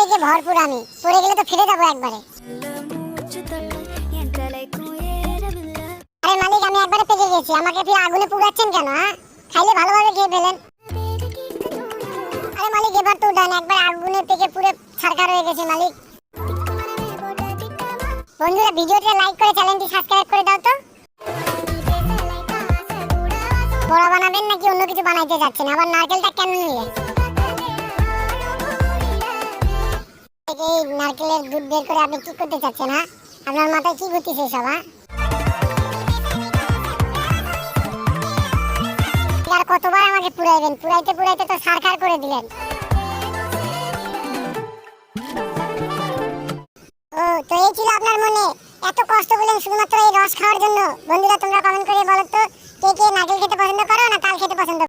যে ভরপুর আমি, পড়ে গেলে তো ফিরে যাবো একবারে। আরে মালিক, আমি একবারে পেকে গেছি, আমাকে ফির আগুনে পুড়াচ্ছেন কেন? হ্যাঁ, খাইলে ভালোভাবে খেয়ে ফেলেন। আরে মালিক, এবার তো উঠান, একবার আগুনে পেকে পুরো ছারখার হয়ে গেছে মালিক। বন্ধুরা, ভিডিওটা লাইক করে চ্যানেলটি সাবস্ক্রাইব করে দাও তো। বড়া বানাবেন নাকি অন্য কিছু বানাইতে যাচ্ছেন? আবার নারকেলটা কেন নিলেন? এই নারকেলের দুধ বের করে আপনি কি করতে চাচ্ছেন? হ্যাঁ, আপনার মাথায় কি ঘুরতেছে সব? হ্যাঁ, আর কতবার আমাকে পুরাইবেন? পুরাইতে পুরাইতে তো সারখার করে দিলেন। ও, তো এই ছিল আপনার মনে? এত কষ্ট করলেন শুধুমাত্র এই রস খাওয়ার জন্য? বন্ধুরা, তোমরা কমেন্ট করে বলো তো, কে কে নারকেল খেতে পছন্দ করো না তাল খেতে পছন্দ করো?